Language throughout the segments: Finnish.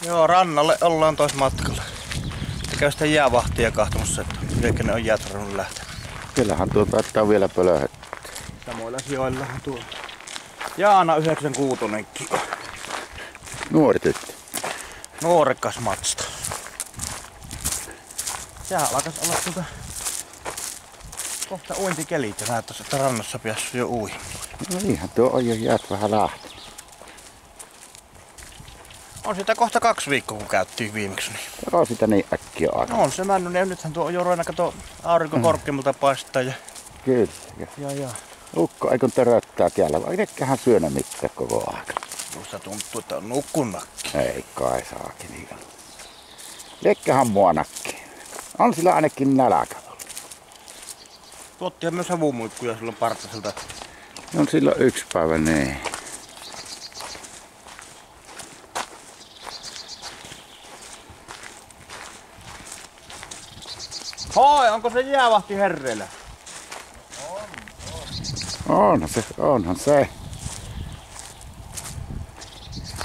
Joo, rannalle ollaan tois matkalla. Käy sitä jäävahtia kahtomassa, että eikä ne on jäät rannut lähtenyt. Kyllähän tuo taittaa vielä pölöhöttää. Samoilla sijoillahan tuo Jaana 96 on. Nuori tyttö. Nuorekas matsta. Sehän alkas olla kohta uintikelit ja näyttäisi, että rannassa päässyt jo ui. No niinhän tuo on jo jäät vähän lähtenyt. On sitä kohta 2 viikkoa kun käyttiin viimeksi. Niin. On sitä niin äkkiä aikaa. No on se mennyt ja nythän tuo on jo ruvennut kato aurinko korkeammalta paistaa. Ja... Kyllä. Ja. Ukko eikö töröttää täällä vai eiköhän syönä mitään koko aika. Musta tuntuu, että on nukkunnakki. Ei kai saakin niin. Lekkähän mua nakki. On sillä ainakin nälkä. Tuottihan myös havumuikkuja silloin Partaselta. On silloin 1 päivä niin. Hoi, onko se jäävahti herreillä? Onhan se.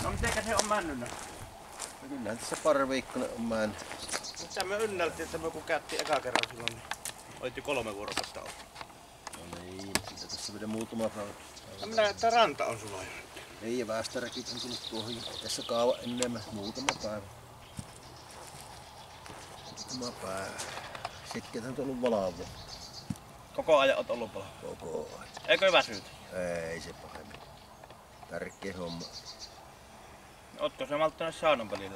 No mitenkä se on mennyt? No kyllähän tässä pari viikkoa on mennyt. Mitä me ynnältiin, että me kun käyttiin eka kerran silloin, niin oitti 3 vuorokautta olla. No niin, sitä tässä vielä muutama päivä. No minä, että ranta on sulla jo. Ei, ja västäräkin on tullut tuohon tässä kaava enemmän. Muutama päivä. Sittenhän on ollut valavoa. Koko ajan oot ollut pala. Koko ajan. Eikö väsyt? Ei se pahemmin. Tärkeä homma. Ootko se malttanut saunan välillä?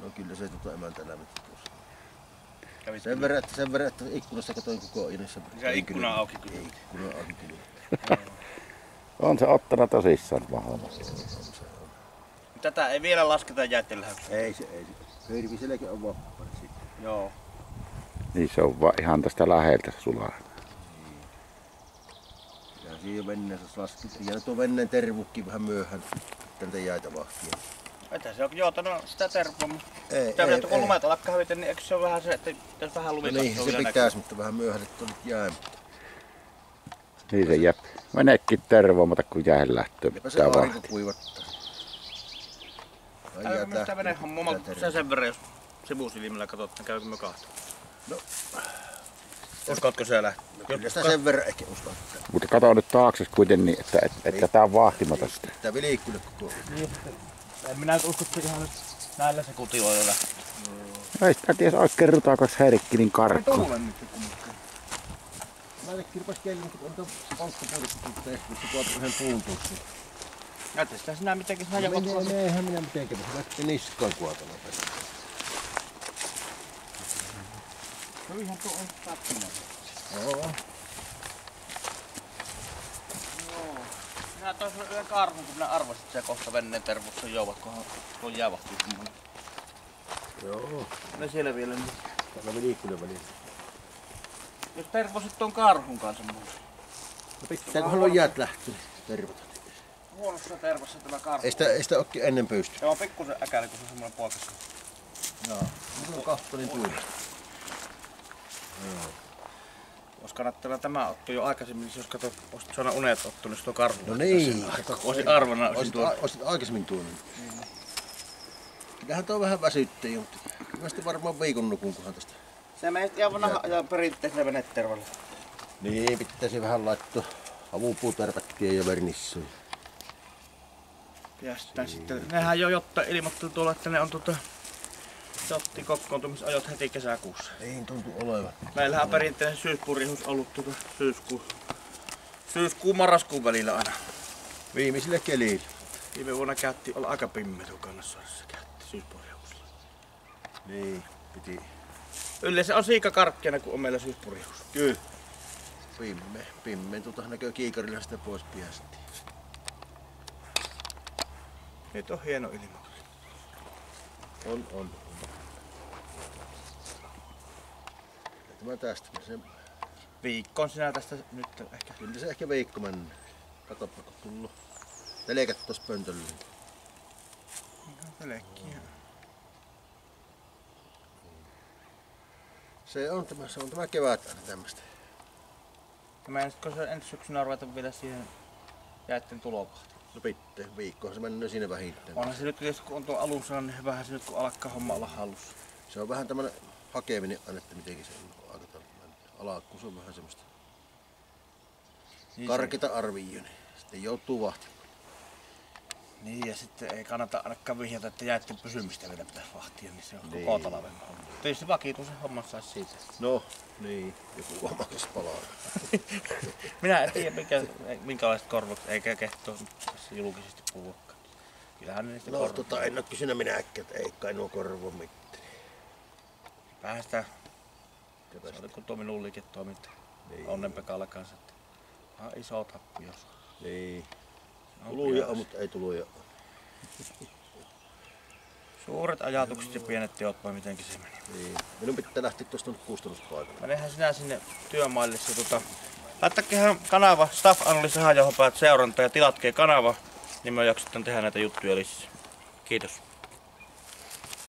No kyllä se emäntä lämmitti tuossa. Kävit Sen verran, että ikkunasta katsoin koko ajan. Se ikkuna auki kyllä. Ikkuna auki kyllä. On se ottanut tosissaan vahvasti. Tätä ei vielä lasketa jäitten lähdöksi. Ei se. Hirviselläkin on vappari sitten. Joo. Niin se on vaan ihan tästä läheltä sulaa. Ja siinä veneessä laskut. Ja tuo veneen tervukki vähän myöhään tänne jäitä vahtia. Että se on joutanut sitä tervua, mutta Ei. kun lumet alkaa hävitä, niin eikö se ole vähän se, että jos vähän No lumita niin, se pitäisi, mutta vähän myöhään, että nyt jää. Niin se jää. Meneekin tervoamata kun jäähän lähtöä. Eipä se aurinko kuivattaa. Käykö me sitä venehommaa? Sen verran, jos sivusilmillä katsot, niin käykö me kahtoon? No. Uskotko se lähtee? No, kyllä sitä sen verran ehkä uskon. Mutta kato nyt taakse kuitenkin, että tää on vahtimaton sitä. Tää viliikkuu koko ajan. Niin, en minä nyt usko, että ihan nyt näillä sekuntijoilla. No ei sitä ties oikein rutakas Herkkinin karkku. Tuulen nyt kumminkaan. Mä en kirpas kelin, kun on tuon polttopuolesta tehty, tuot yhden puun tuossa. Näyttäis sitä sinä mitenkin sinä jo ottaa. Eihän minä mitenkään, se lähti niskaan kuotella. No ihan tuo on sattunut. Joo. Minä toin sulle yhden karhun, kun minä arvasin, että se kohta veneen tervussa jouvat, kunhan tuon jäävahtuu kummonen. Joo. Ne siellä vielä niin. Täällä on liikkunut väliin. Jos tervosit tuon karhun kanssa mun. No pitääköhän on jäät lähtenyt tervata. Huonossa tervassa tämä karhu. Ei sitä ookin ennen pysty. Se on pikkusen äkäli, kun se on semmoinen poikas. Joo. No kahtonin tuulista. Olisi kannattanut tämä ottaa jo aikaisemmin, niin jos katsot, olisit saanut unet ottanut, niin tuo karhu. No niin. Olisin arvana. Olisit aikaisemmin tuonut. Kyllähän tuo vähän väsyttää, mutta kyllä sitten varmaan viikon nukun, kunhan tästä. Se meistä ihan vanha ja perinteisellä venetervalla. Niin, pitäisi vähän laittaa avupuuterpätkiä ja vernissuja. Päästään sitten. Nehän jo jotta ilmoitteli tuolla, että ne on jotti kokoontumisajot heti kesäkuussa. Ei tuntuu olevan. Meillähän on perinteinen syyspurjehus ollut syyskuun marraskuun välillä aina. Viimeisillä kelillä. Viime vuonna käytti olla aika pimmeä tuon Kannassaaressa käytti syyspurjehusilla. Niin, piti. Yleensä on siikakarkkeena, kun on meillä syyspurjehus. Kyllä. Pimmeen näköä kiikarilla sitä pois päästiin. Nyt on hieno ilma. On. Tämä tästä. Viikkoon sinä tästä nyt ehkä. Kyllä se ehkä viikko mennä. Katoppa kun tullut. Telekat tossa pöntöllä. Telekkiä. Se on tämä kevät aina tämmöstä. Mä en sit, kun se ensi syksynä ruveta vielä siihen jäitten tulopahti. No pitää, viikkohan se menee siinä vähintään. Onhan se nyt, kun on tuo alun saanut, niin vähän se nyt kun alkaa homma olla hallussa. Se on vähän tämmönen hakeminen aina, että mitenkin se on aikataulu mennyt. Alakku se on vähän semmoista Niin karkita arvioon. Sitten joutuu vahtimaan. Niin ja sitten ei kannata ainakaan vihjata, että jäitten pysymistä vielä pitäisi vahtia, niin se on Niin. koko talven homma. Tietysti vakituisen homman saisi siitä. No, niin. Joku omakas palaa. Minä en tiedä minkälaiset korvaukset, eikä kehtoa tässä julkisesti puhuakaan. Kyllähän ne niistä No, en oo kysynyt minäkään, että ei kai nuo korvo mitään. Vähän sitä, se oli kun tuo minun liiketoiminta Niin. Onnen Pekalla kanssa, että vähän iso tappio. Niin. Se on Tuluja pian. on, mutta ei tuluja. Suuret ajatukset ja pienet teot vai mitenkin se meni. Niin. Minun pitää lähteä tuosta nyt kustannuspaikalle. Menehän sinä sinne työmaille se laittakehan kanava Staff Analyse Sahajohon päät seurantaa ja tilatkaa kanava, niin me jaksetaan tehdä näitä juttuja lisää. Kiitos.